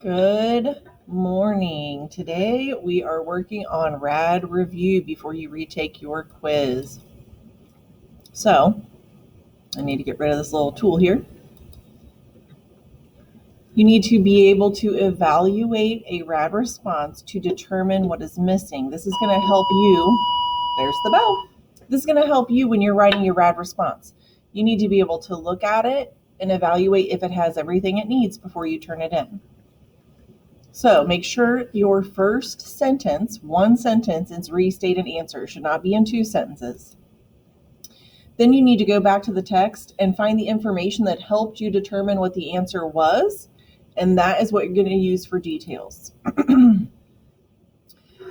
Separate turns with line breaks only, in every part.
Good morning. Today we are working on RAD review before you retake your quiz. So I need to get rid of this little tool here. You need to be able to evaluate a RAD response to determine what is missing. This is going to help you. There's the bell. This is going to help you when you're writing your RAD response. You need to be able to look at it and evaluate if it has everything it needs before you turn it in. So make sure your first sentence, one sentence, is restate an answer. It should not be in two sentences. Then you need to go back to the text and find the information that helped you determine what the answer was, and that is what you're going to use for details.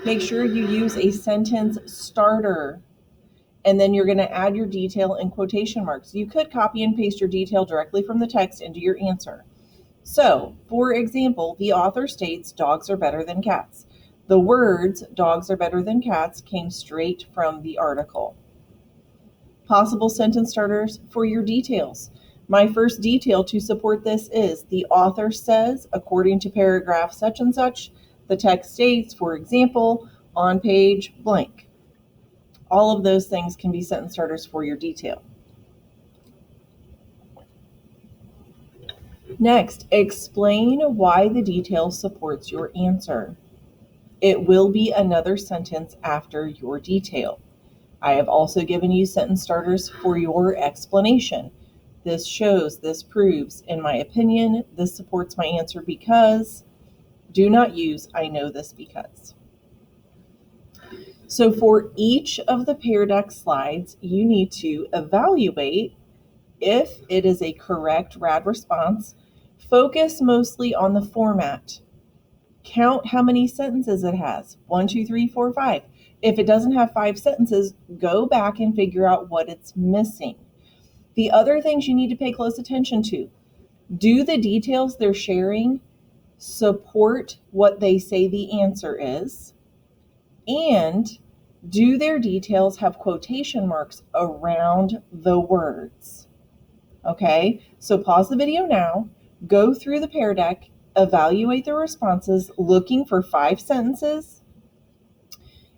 Make sure you use a sentence starter, and then you're going to add your detail in quotation marks. You could copy and paste your detail directly from the text into your answer. So, for example, the author states dogs are better than cats. The words dogs are better than cats came straight from the article. Possible sentence starters for your details. My first detail to support this is the author says, according to paragraph such and such, the text states, for example, on page blank. All of those things can be sentence starters for your detail. Next, explain why the detail supports your answer. It will be another sentence after your detail. I have also given you sentence starters for your explanation. This shows, this proves, in my opinion, this supports my answer because. Do not use I know this because. So for each of the Pear Deck slides, you need to evaluate if it is a correct RAD response. Focus mostly on the format. Count how many sentences it has. 1, 2, 3, 4, 5. If it doesn't have 5 sentences, go back and figure out what it's missing. The other things you need to pay close attention to. Do the details they're sharing support what they say the answer is? And do their details have quotation marks around the words? Okay, so pause the video now, go through the Pear Deck, evaluate the responses, looking for 5 sentences.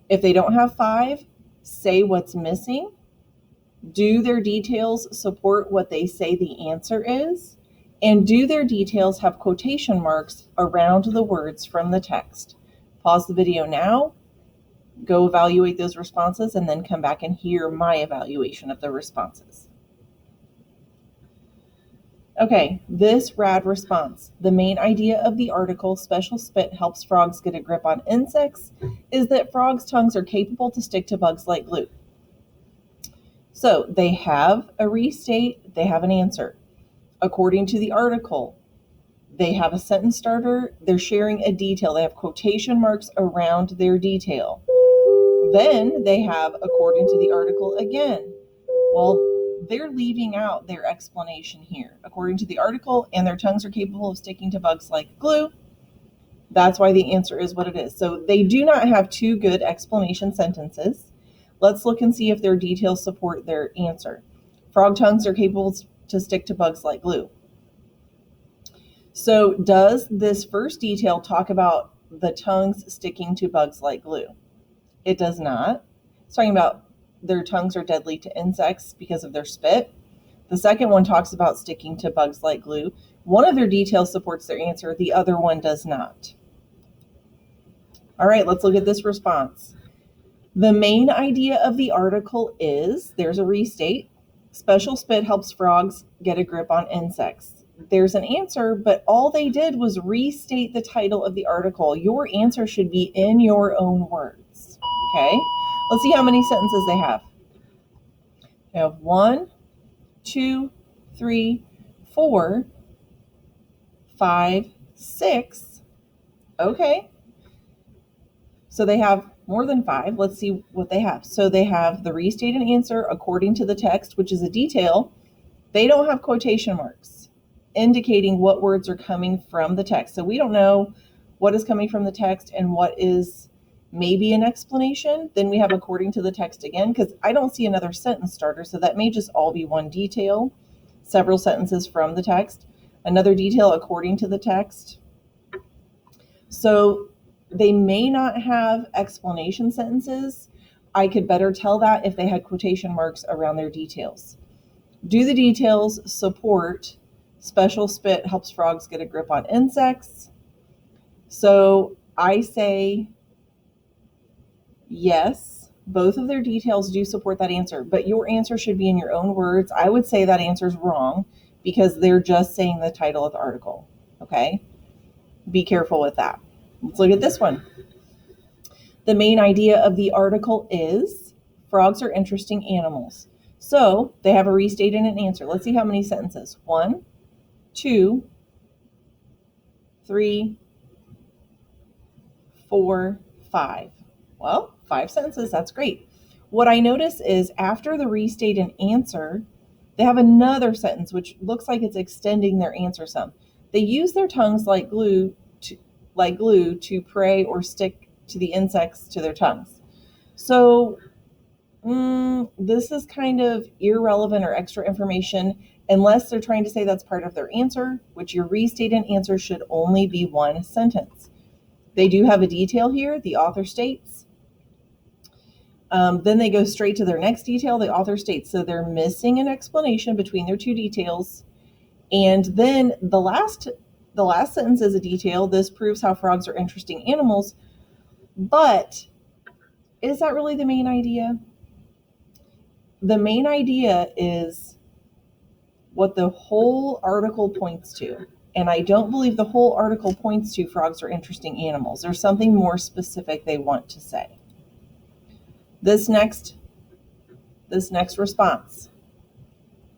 If they don't have 5, say what's missing. Do their details support what they say the answer is? And do their details have quotation marks around the words from the text? Pause the video now, go evaluate those responses, and then come back and hear my evaluation of the responses. Okay, this RAD response. The main idea of the article, Special Spit Helps Frogs Get a Grip on Insects, is that frogs' tongues are capable to stick to bugs like glue. So they have a restate, they have an answer. According to the article, they have a sentence starter, they're sharing a detail, they have quotation marks around their detail. Then they have, according to the article again, well, they're leaving out their explanation here. According to the article, and their tongues are capable of sticking to bugs like glue. That's why the answer is what it is. So they do not have 2 good explanation sentences. Let's look and see if their details support their answer. Frog tongues are capable to stick to bugs like glue. So does this first detail talk about the tongues sticking to bugs like glue? It does not. It's talking about their tongues are deadly to insects because of their spit. The second one talks about sticking to bugs like glue. One of their details supports their answer, the other one does not. All right, let's look at this response. The main idea of the article is, there's a restate, Special Spit helps frogs get a grip on insects. There's an answer, but all they did was restate the title of the article. Your answer should be in your own words. Okay, let's see how many sentences they have. They have 1, 2, 3, 4, 5, 6. Okay, so they have more than 5. Let's see what they have. So they have the restate and answer according to the text, which is a detail. They don't have quotation marks indicating what words are coming from the text. So we don't know what is coming from the text and what is maybe an explanation. Then we have according to the text again, because I don't see another sentence starter, so that may just all be one detail, several sentences from the text, another detail according to the text. So they may not have explanation sentences. I could better tell that if they had quotation marks around their details. Do the details support special spit helps frogs get a grip on insects? So I say yes, both of their details do support that answer, but your answer should be in your own words. I would say that answer is wrong because they're just saying the title of the article. Okay? Be careful with that. Let's look at this one. The main idea of the article is frogs are interesting animals. So they have a restate and an answer. Let's see how many sentences. 1, 2, 3, 4, 5. Well, 5 sentences, that's great. What I notice is after the restate and answer, they have another sentence which looks like it's extending their answer some. They use their tongues like glue to prey or stick to the insects to their tongues. So this is kind of irrelevant or extra information unless they're trying to say that's part of their answer, which your restate and answer should only be one sentence. They do have a detail here, the author states. Then they go straight to their next detail, the author states. So they're missing an explanation between their two details. And then the last sentence is a detail. This proves how frogs are interesting animals. But is that really the main idea? The main idea is what the whole article points to. And I don't believe the whole article points to frogs are interesting animals. There's something more specific they want to say. This next response.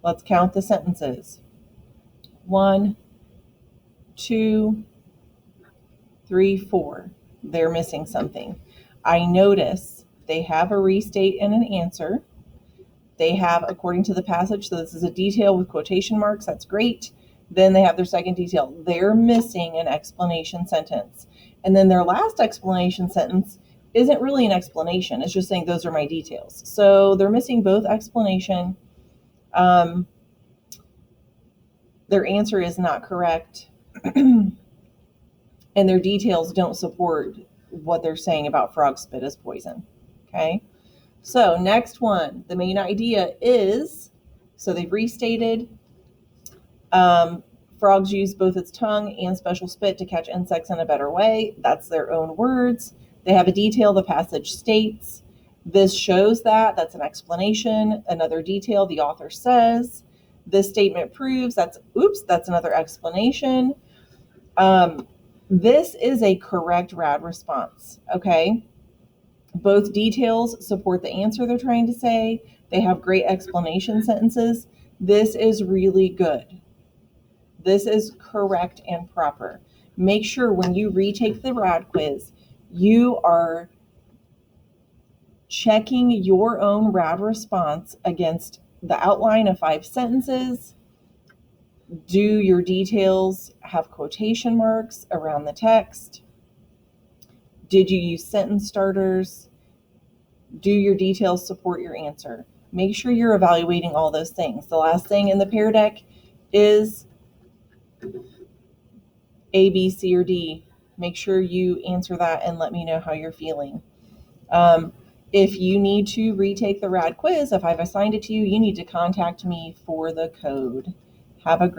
Let's count the sentences. 1, 2, 3, 4. They're missing something. I notice they have a restate and an answer. They have, according to the passage, so this is a detail with quotation marks. That's great. Then they have their second detail. They're missing an explanation sentence. And then their last explanation sentence isn't really an explanation. It's just saying those are my details. So they're missing both explanation. Their answer is not correct. And their details don't support what they're saying about frog spit as poison. Okay? So next one, the main idea is, so they've restated, frogs use both its tongue and special spit to catch insects in a better way. That's their own words. They have a detail, the passage states. This shows that, that's an explanation. Another detail, the author says. This statement proves, that's another explanation. This is a correct RADD response, okay? Both details support the answer they're trying to say. They have great explanation sentences. This is really good. This is correct and proper. Make sure when you retake the RADD quiz, you are checking your own RADD response against the outline of 5 sentences. Do your details have quotation marks around the text? Did you use sentence starters? Do your details support your answer? Make sure you're evaluating all those things. The last thing in the pear deck is A, B, C, or D. Make sure you answer that and let me know how you're feeling. If you need to retake the RADD quiz, if I've assigned it to you, you need to contact me for the code. Have a great